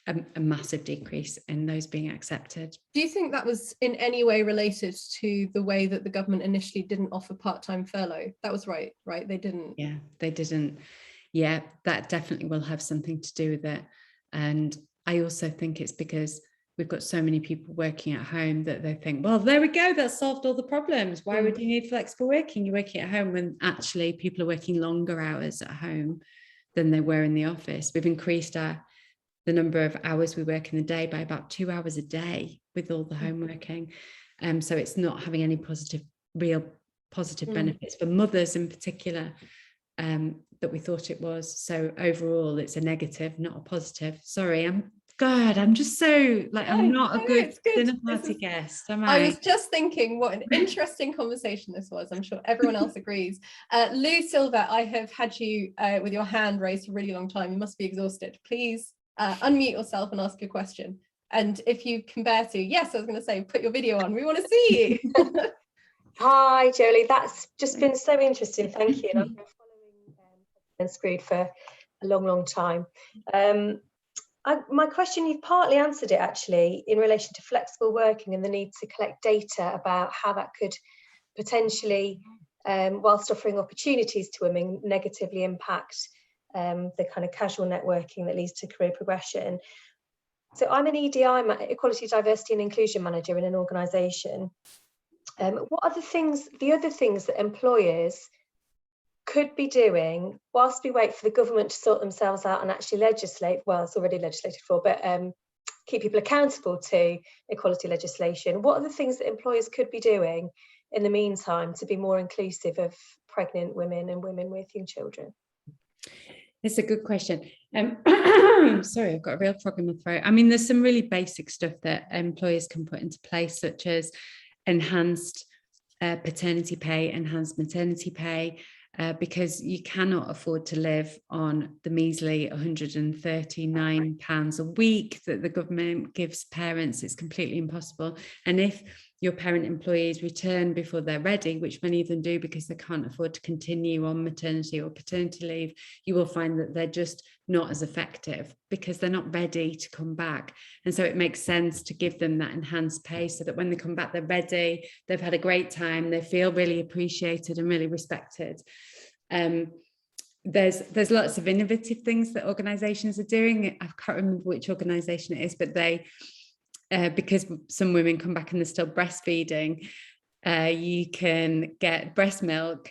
a massive decrease in those being accepted. Do you think that was in any way related to the way that the government initially didn't offer part-time furlough? That was right? They didn't. Yeah, they didn't. Yeah, that definitely will have something to do with it. And I also think it's because we've got so many people working at home that they think, well, there we go, that solved all the problems. Why would you need flexible working? You're working at home, when actually people are working longer hours at home than they were in the office. We've increased the number of hours we work in the day by about 2 hours a day with all the home working. So it's not having any real positive benefits for mothers in particular that we thought it was. So overall, it's a negative, not a positive. Sorry, I'm God, I'm just so like, I'm not a good it's good. dinner party guest, am I I? was just thinking what an interesting conversation this was. I'm sure everyone else agrees. Lou Silver, I have had you with your hand raised for a really long time. You must be exhausted. Please unmute yourself and ask your question. And if you can bear to, yes, I was going to say, put your video on. We want to see you. Hi, Joeli. That's just been so interesting. Thank you. And I've been following and Screwed for a long, long time. My question, you've partly answered it actually in relation to flexible working and the need to collect data about how that could potentially, whilst offering opportunities to women, negatively impact the kind of casual networking that leads to career progression. So I'm an EDI, Equality, Diversity and Inclusion Manager in an organisation. What are the other things that employers could be doing whilst we wait for the government to sort themselves out and actually legislate? Well, it's already legislated for, but keep people accountable to equality legislation. What are the things that employers could be doing in the meantime to be more inclusive of pregnant women and women with young children? It's a good question. Sorry, I've got a real frog in my throat. I mean, there's some really basic stuff that employers can put into place, such as enhanced paternity pay, enhanced maternity pay, because you cannot afford to live on the measly £139 a week that the government gives parents. It's completely impossible. And if your parent employees return before they're ready, which many of them do because they can't afford to continue on maternity or paternity leave, you will find that they're just not as effective because they're not ready to come back. And so it makes sense to give them that enhanced pay so that when they come back, they're ready, they've had a great time, they feel really appreciated and really respected. There's lots of innovative things that organizations are doing. I can't remember which organization it is, but they because some women come back and they're still breastfeeding, you can get breast milk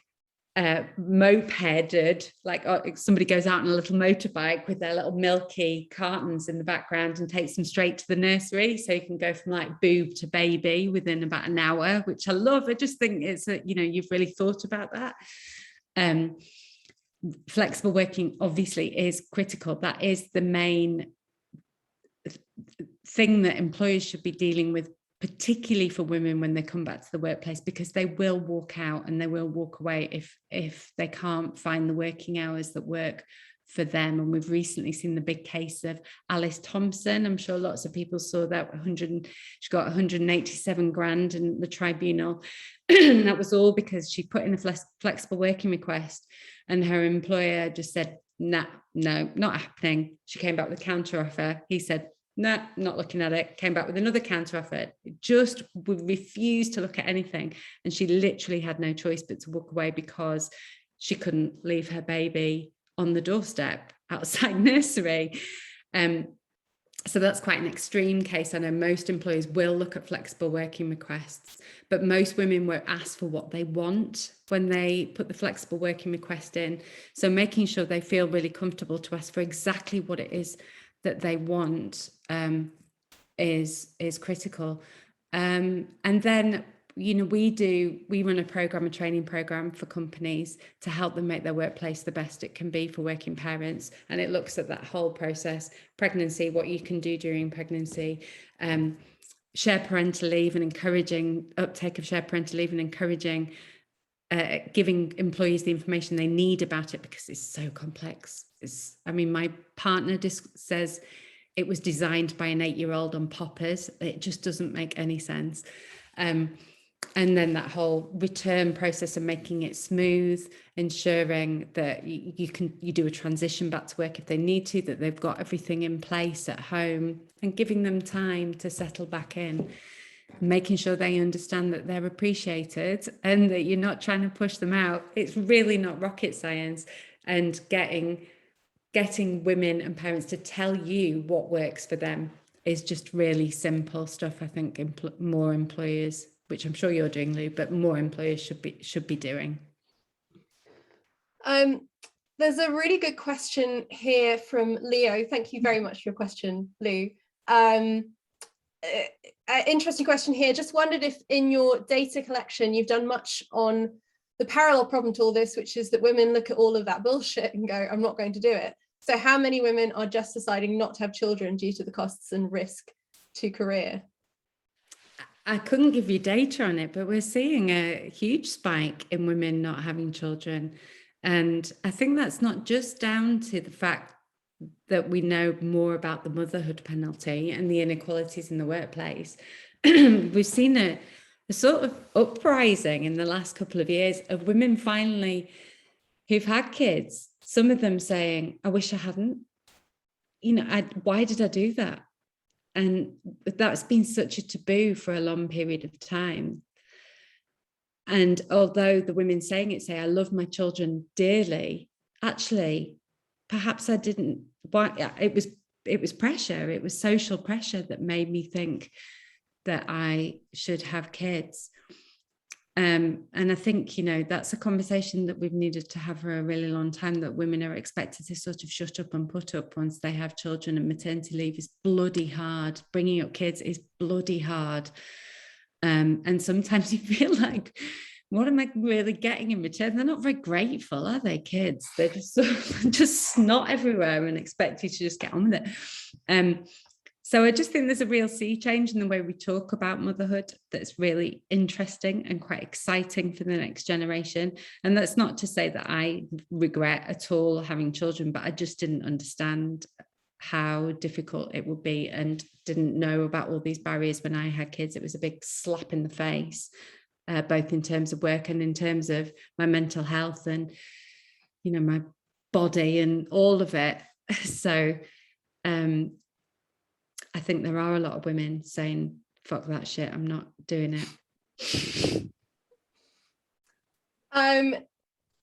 mopeded, like somebody goes out on a little motorbike with their little milky cartons in the background and takes them straight to the nursery, so you can go from like boob to baby within about an hour, which I love. I just think it's you've really thought about that. Flexible working obviously is critical. That is the main thing that employers should be dealing with, particularly for women when they come back to the workplace, because they will walk out and they will walk away if they can't find the working hours that work for them. And we've recently seen the big case of Alice Thompson. I'm sure lots of people saw that. She got 187 grand in the tribunal. And that was all because she put in a flexible working request and her employer just said, no, not happening. She came back with a counter offer. He said, no, not looking at it. Came back with another counter offer. Just would refuse to look at anything. And she literally had no choice but to walk away because she couldn't leave her baby on the doorstep outside nursery. So that's quite an extreme case. I know most employers will look at flexible working requests, but most women won't ask for what they want when they put the flexible working request in. So making sure they feel really comfortable to ask for exactly what it is that they want is critical. And then we run a training program for companies to help them make their workplace the best it can be for working parents. And it looks at that whole process: pregnancy, what you can do during pregnancy, shared parental leave and encouraging uptake of shared parental leave and encouraging giving employees the information they need about it, because it's so complex. My partner says it was designed by an 8-year-old on poppers. It just doesn't make any sense. And then that whole return process and making it smooth, ensuring that you do a transition back to work if they need to, that they've got everything in place at home, and giving them time to settle back in, making sure they understand that they're appreciated and that you're not trying to push them out. It's really not rocket science. And getting women and parents to tell you what works for them is just really simple stuff. I think more employers, which I'm sure you're doing, Lou, but more employers should be doing. There's a really good question here from Leo. Thank you very much for your question, Lou. Interesting question here. Just wondered if in your data collection you've done much on the parallel problem to all this, which is that women look at all of that bullshit and go, I'm not going to do it. So how many women are just deciding not to have children due to the costs and risk to career? I couldn't give you data on it, but we're seeing a huge spike in women not having children. And I think that's not just down to the fact that we know more about the motherhood penalty and the inequalities in the workplace. We've seen a sort of uprising in the last couple of years of women finally who've had kids, some of them saying, I wish I hadn't, why did I do that? And that's been such a taboo for a long period of time. And although the women saying it say, I love my children dearly, actually, perhaps I didn't. It was pressure. It was social pressure that made me think that I should have kids. And I think, that's a conversation that we've needed to have for a really long time, that women are expected to sort of shut up and put up once they have children, and maternity leave is bloody hard. Bringing up kids is bloody hard. And sometimes you feel like, what am I really getting in return? They're not very grateful, are they, kids? They're just snot everywhere and expect you to just get on with it. So I just think there's a real sea change in the way we talk about motherhood that's really interesting and quite exciting for the next generation. And that's not to say that I regret at all having children, but I just didn't understand how difficult it would be and didn't know about all these barriers when I had kids. It was a big slap in the face, both in terms of work and in terms of my mental health and, my body and all of it. So, I think there are a lot of women saying, fuck that shit, I'm not doing it.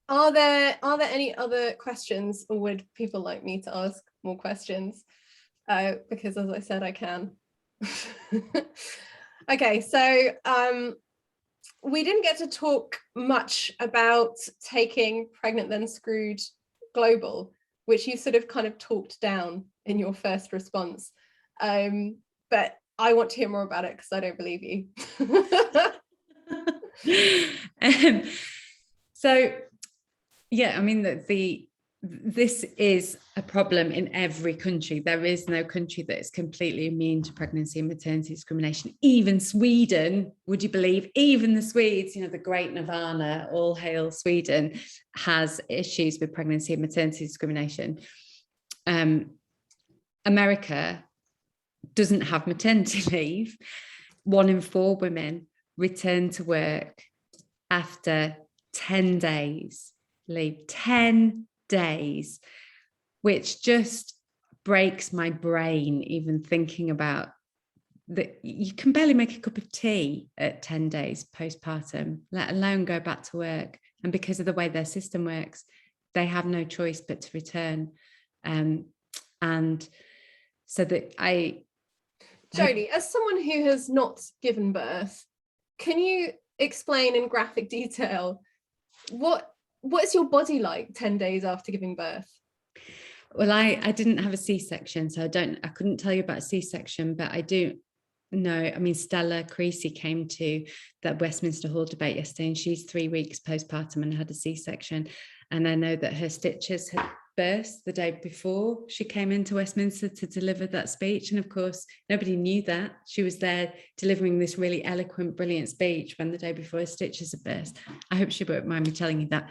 Are there any other questions, or would people like me to ask more questions? Because as I said, I can. Okay, so we didn't get to talk much about taking Pregnant Then Screwed global, which you sort of kind of talked down in your first response. But I want to hear more about it because I don't believe you. So, yeah, I mean, this is a problem in every country. There is no country that is completely immune to pregnancy and maternity discrimination. Even Sweden, would you believe, even the Swedes, the great Nirvana, all hail Sweden, has issues with pregnancy and maternity discrimination. America doesn't have maternity leave. 1 in 4 women return to work after 10 days leave, 10 days, which just breaks my brain even thinking about that. You can barely make a cup of tea at 10 days postpartum, let alone go back to work. And because of the way their system works, they have no choice but to return. And so that Joeli, as someone who has not given birth, can you explain in graphic detail what is your body like 10 days after giving birth? Well, I didn't have a C-section, so I couldn't tell you about a C-section, but I do know, I mean, Stella Creasy came to the Westminster Hall debate yesterday, and she's 3 weeks postpartum and had a C-section. And I know that her stitches had burst the day before she came into Westminster to deliver that speech. And of course, nobody knew that. She was there delivering this really eloquent, brilliant speech when the day before her stitches had burst. I hope she won't mind me telling you that.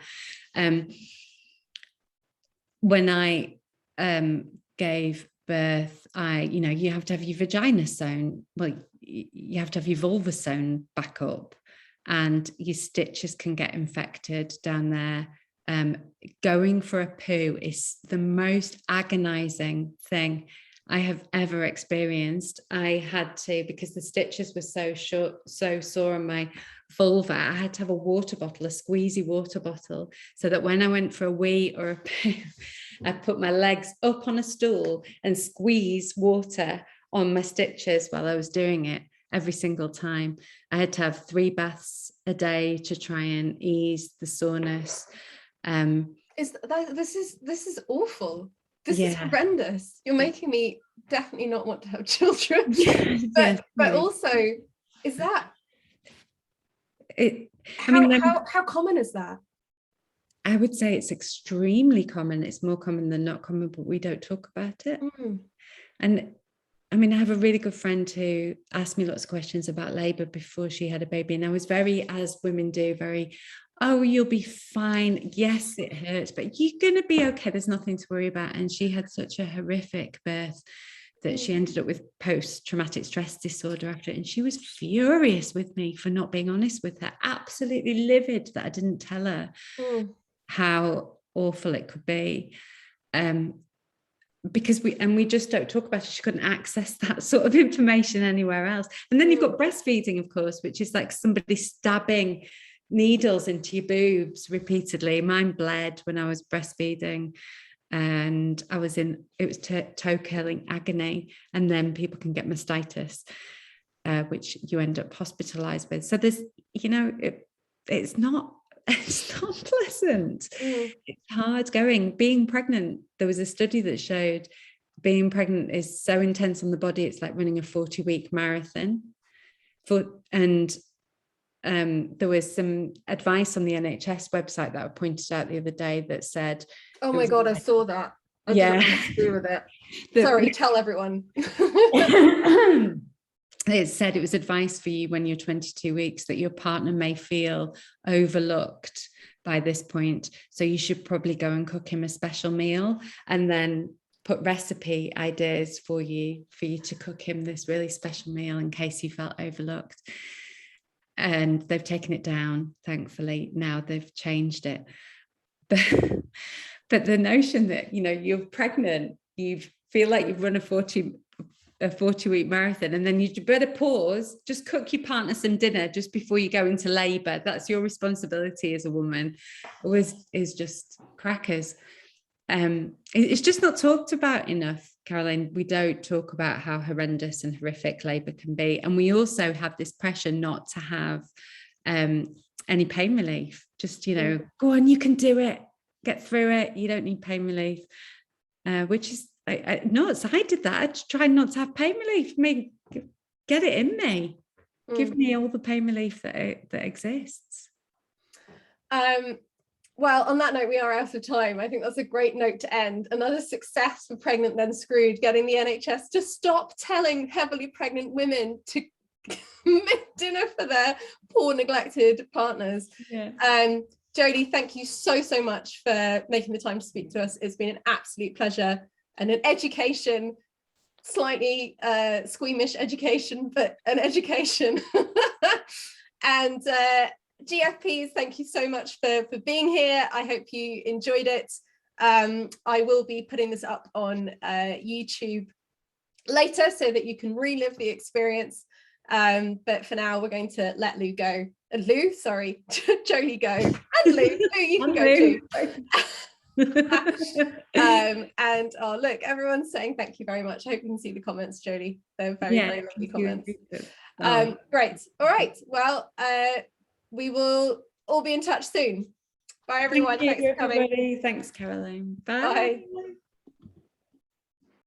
When I gave birth, you have to have your vagina sewn. Well, you have to have your vulva sewn back up, and your stitches can get infected down there. Going for a poo is the most agonizing thing I have ever experienced. I had to, because the stitches were so short, so sore on my vulva, I had to have a water bottle, a squeezy water bottle, so that when I went for a wee or a poo, I put my legs up on a stool and squeeze water on my stitches while I was doing it every single time. I had to have 3 baths a day to try and ease the soreness. This is awful. This is horrendous. You're making me definitely not want to have children. But also, is that how common is that? I would say it's extremely common. It's more common than not common, but we don't talk about it. And I mean, I have a really good friend who asked me lots of questions about labour before she had a baby. And I was very, as women do, very, oh, you'll be fine. Yes, it hurts, but you're going to be okay. There's nothing to worry about. And she had such a horrific birth that she ended up with post-traumatic stress disorder after it. And she was furious with me for not being honest with her, absolutely livid that I didn't tell her how awful it could be. Because we just don't talk about it. She couldn't access that sort of information anywhere else. And then you've got breastfeeding, of course, which is like somebody stabbing needles into your boobs repeatedly. Mine bled when I was breastfeeding, and I was in, it was toe curling agony, and then people can get mastitis, which you end up hospitalized with. So there's, you know, it's not pleasant. It's hard going. Being pregnant, there was a study that showed being pregnant is so intense on the body, it's like running a 40-week marathon. And there was some advice on the NHS website that I pointed out the other day that said, oh my God, I saw that. I didn't agree with it. Sorry, tell everyone. It said it was advice for you when you're 22 weeks that your partner may feel overlooked by this point. So you should probably go and cook him a special meal, and then put recipe ideas for you to cook him this really special meal in case he felt overlooked. And they've taken it down, thankfully. Now they've changed it. But the notion that, you know, you're pregnant, you feel like you've run a 40-week marathon, and then you better pause, just cook your partner some dinner just before you go into labour. That's your responsibility as a woman. Is just crackers. It's just not talked about enough, Caroline. We don't talk about how horrendous and horrific labour can be. And we also have this pressure not to have any pain relief. Just, you know, go on, you can do it, get through it, you don't need pain relief, which is nuts. I did that. I tried not to have pain relief. Get it in me. Give me all the pain relief that exists. Well, on that note, we are out of time. I think that's a great note to end. Another success for Pregnant Then Screwed, getting the NHS to stop telling heavily pregnant women to make dinner for their poor, neglected partners. Joeli, thank you so much for making the time to speak to us. It's been an absolute pleasure, and an education, slightly squeamish education, but an education. And GFPs, thank you so much for being here. I hope you enjoyed it. I will be putting this up on YouTube later so that you can relive the experience. But for now, we're going to let Joeli go. And Lou, you can go too. And oh, look, everyone's saying thank you very much. I hope you can see the comments, Joeli. They're very lovely comments. Great. All right. Well, we will all be in touch soon. Bye, everyone. Thanks for coming. Everybody. Thanks, Caroline. Bye. Bye.